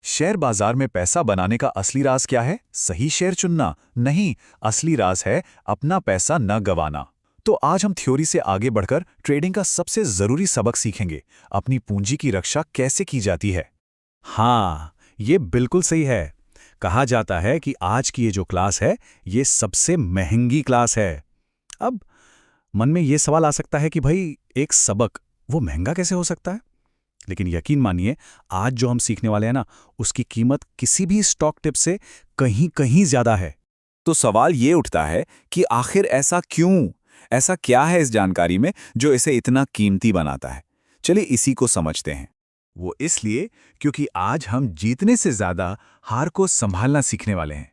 Share बाजार में पैसा बनाने का असली राज क्या है? सही शेयर चुनना नहीं, असली राज है अपना पैसा न गंवाना। तो आज हम थ्योरी से आगे बढ़कर ट्रेडिंग का सबसे जरूरी सबक सीखेंगे, अपनी पूंजी की रक्षा कैसे की जाती है। हाँ, ये बिल्कुल सही है। कहा जाता है कि आज की ये जो क्लास है, ये सबसे महंगी क्लास है। अब मन में ये सवाल आ सकता है कि भाई एक सबक वो महंगा कैसे हो सकता है? लेकिन यकीन मानिए, आज जो हम सीखने वाले हैं ना, उसकी कीमत किसी भी स्टॉक टिप से कहीं कहीं ज्यादा है। तो सवाल ये उठता है कि आखिर ऐसा क्यों? ऐसा क्या है इस जानकारी में जो इसे इतना कीमती बनाता है? चलिए इसी को समझते हैं। वो इसलिए क्योंकि आज हम जीतने से ज्यादा हार को संभालना सीखने वाले हैं।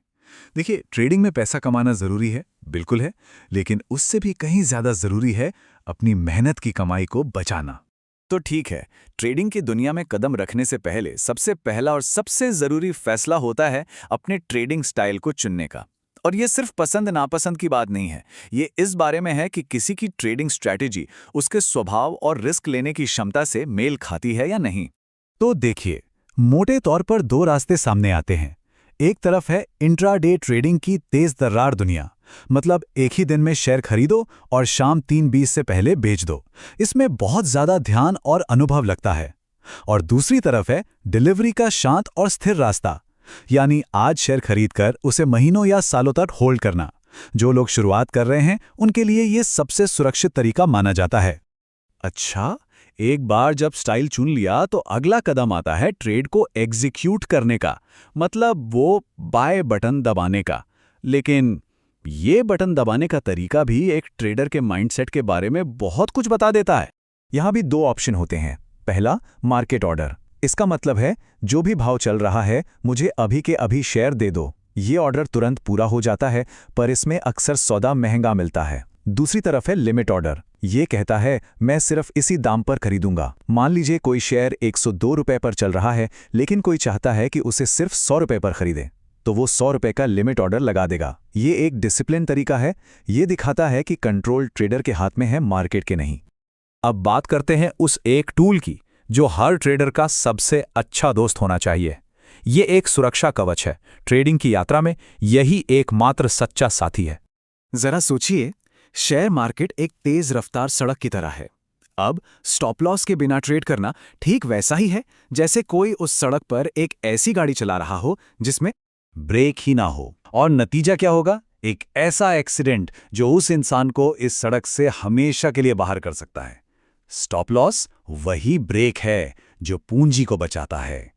देखिए, ट्रेडिंग में पैसा कमाना जरूरी है, बिल्कुल है, लेकिन उससे भी कहीं ज्यादा जरूरी है अपनी मेहनत की कमाई को बचाना। तो ठीक है, ट्रेडिंग की दुनिया में कदम रखने से पहले सबसे पहला और सबसे जरूरी फैसला होता है अपने ट्रेडिंग स्टाइल को चुनने का। और ये सिर्फ पसंद नापसंद की बात नहीं है, ये इस बारे में है कि किसी की ट्रेडिंग स्ट्रैटेजी उसके स्वभाव और रिस्क लेने की क्षमता से मेल खाती है या नहीं। तो देखिए, मोटे तौर पर दो रास्ते सामने आते हैं। एक तरफ है इंट्राडे ट्रेडिंग की तेज तर्रार दुनिया, मतलब एक ही दिन में शेयर खरीदो और शाम 3:20 से पहले बेच दो। इसमें बहुत ज्यादा ध्यान और अनुभव लगता है। और दूसरी तरफ है डिलीवरी का शांत और स्थिर रास्ता, यानी आज शेयर खरीदकर उसे महीनों या सालों तक होल्ड करना। जो लोग शुरुआत कर रहे हैं, उनके लिए ये सबसे सुरक्षित तरीका माना जाता है। अच्छा, एक बार जब स्टाइल चुन लिया तो अगला कदम आता है ट्रेड को एग्जीक्यूट करने का, मतलब वो बाय बटन दबाने का। लेकिन ये बटन दबाने का तरीका भी एक ट्रेडर के माइंडसेट के बारे में बहुत कुछ बता देता है। यहाँ भी दो ऑप्शन होते हैं। पहला, मार्केट ऑर्डर। इसका मतलब है जो भी भाव चल रहा है, मुझे अभी के अभी शेयर दे दो। ये ऑर्डर तुरंत पूरा हो जाता है, पर इसमें अक्सर सौदा महंगा मिलता है। दूसरी तरफ है लिमिट ऑर्डर। ये कहता है मैं सिर्फ इसी दाम पर खरीदूंगा। मान लीजिए कोई शेयर 102 रुपए पर चल रहा है, लेकिन कोई चाहता है कि उसे सिर्फ 100 रुपए पर खरीदे, तो वो 100 रुपए का लिमिट ऑर्डर लगा देगा। ये एक डिसिप्लिन तरीका है। ये दिखाता है कि कंट्रोल ट्रेडर के हाथ में है, मार्केट के नहीं। अब बात करते हैं उस एक टूल की जो हर ट्रेडर का सबसे अच्छा दोस्त होना चाहिए। ये एक सुरक्षा कवच है। ट्रेडिंग की यात्रा में यही एकमात्र सच्चा साथी है। जरा सोचिए, शेयर मार्केट एक तेज रफ्तार सड़क की तरह है। अब स्टॉप लॉस के बिना ट्रेड करना ठीक वैसा ही है जैसे कोई उस सड़क पर एक ऐसी गाड़ी चला रहा हो जिसमें ब्रेक ही ना हो। और नतीजा क्या होगा? एक ऐसा एक्सीडेंट जो उस इंसान को इस सड़क से हमेशा के लिए बाहर कर सकता है। स्टॉप लॉस वही ब्रेक है जो पूंजी को बचाता है।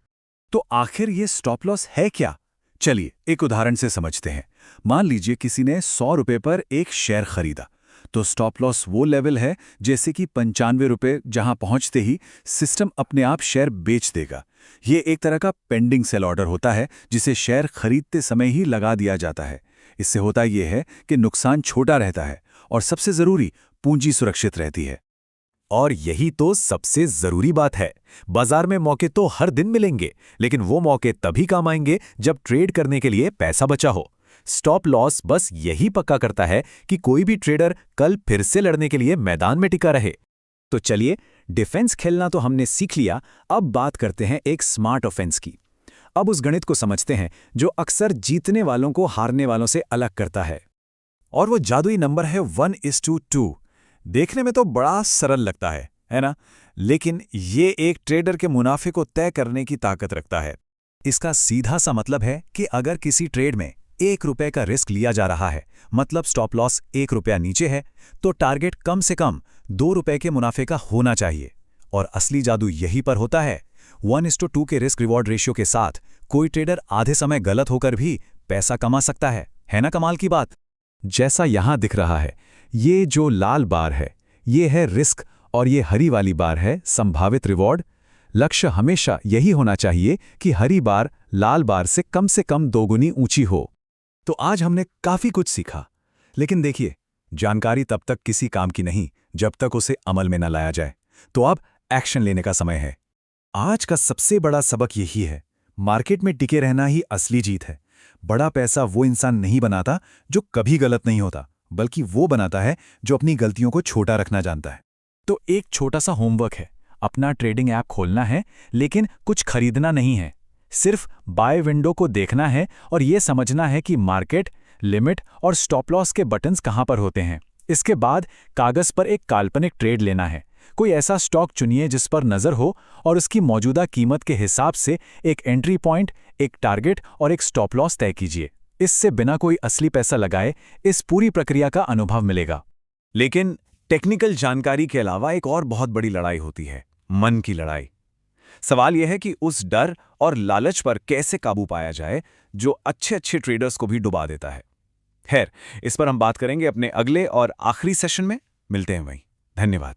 तो आखिर ये स्टॉप लॉस है क्या? चलिए एक उदाहरण से समझते हैं। मान लीजिए किसी ने 100 रुपए पर एक शेयर खरीदा, तो स्टॉप लॉस वो लेवल है जैसे कि 95 रुपए, जहां पहुंचते ही सिस्टम अपने आप शेयर बेच देगा। ये एक तरह का पेंडिंग सेल ऑर्डर होता है जिसे शेयर खरीदते समय ही लगा दिया जाता है। इससे होता यह है कि नुकसान छोटा रहता है और सबसे जरूरी, पूंजी सुरक्षित रहती है। और यही तो सबसे जरूरी बात है। बाजार में मौके तो हर दिन मिलेंगे, लेकिन वो मौके तभी काम आएंगे जब ट्रेड करने के लिए पैसा बचा हो। स्टॉप लॉस बस यही पक्का करता है कि कोई भी ट्रेडर कल फिर से लड़ने के लिए मैदान में टिका रहे। तो चलिए, डिफेंस खेलना तो हमने सीख लिया, अब बात करते हैं एक स्मार्ट ऑफेंस की। अब उस गणित को समझते हैं जो अक्सर जीतने वालों को हारने वालों से अलग करता है। और वो जादुई नंबर है 1:2। देखने में तो बड़ा सरल लगता है ना? लेकिन ये एक ट्रेडर के मुनाफे को तय करने की ताकत रखता है। इसका सीधा सा मतलब है कि अगर किसी ट्रेड में 1 रुपए का रिस्क लिया जा रहा है, मतलब स्टॉप लॉस 1 रुपया नीचे है, तो टारगेट कम से कम 2 रुपए के मुनाफे का होना चाहिए। और असली जादू यही पर होता है। 1:2 के रिस्क रिवॉर्ड रेशियो के साथ कोई ट्रेडर आधे समय गलत होकर भी पैसा कमा सकता है ना? कमाल की बात। जैसा यहां दिख रहा है, ये जो लाल बार है, ये है रिस्क, और ये हरी वाली बार है संभावित रिवॉर्ड। लक्ष्य हमेशा यही होना चाहिए कि हरी बार लाल बार से कम 2 गुनी ऊंची हो। तो आज हमने काफी कुछ सीखा, लेकिन देखिए, जानकारी तब तक किसी काम की नहीं जब तक उसे अमल में न लाया जाए। तो अब एक्शन लेने का समय है। आज का सबसे बड़ा सबक यही है, मार्केट में टिके रहना ही असली जीत है। बड़ा पैसा वो इंसान नहीं बनाता जो कभी गलत नहीं होता, बल्कि वो बनाता है जो अपनी गलतियों को छोटा रखना जानता है। तो एक छोटा सा होमवर्क है, अपना ट्रेडिंग ऐप खोलना है, लेकिन कुछ खरीदना नहीं है। सिर्फ बाय विंडो को देखना है और ये समझना है कि मार्केट, लिमिट और स्टॉप लॉस के बटन्स कहाँ पर होते हैं। इसके बाद कागज पर एक काल्पनिक ट्रेड लेना है। कोई ऐसा स्टॉक चुनिए जिस पर नज़र हो और उसकी मौजूदा कीमत के हिसाब से एक एंट्री पॉइंट, एक टारगेट और एक स्टॉप लॉस तय कीजिए। इससे बिना कोई असली पैसा लगाए इस पूरी प्रक्रिया का अनुभव मिलेगा। लेकिन टेक्निकल जानकारी के अलावा एक और बहुत बड़ी लड़ाई होती है, मन की लड़ाई। सवाल यह है कि उस डर और लालच पर कैसे काबू पाया जाए जो अच्छे अच्छे ट्रेडर्स को भी डुबा देता है। खैर, इस पर हम बात करेंगे अपने अगले और आखिरी सेशन में। मिलते हैं वहीं। धन्यवाद।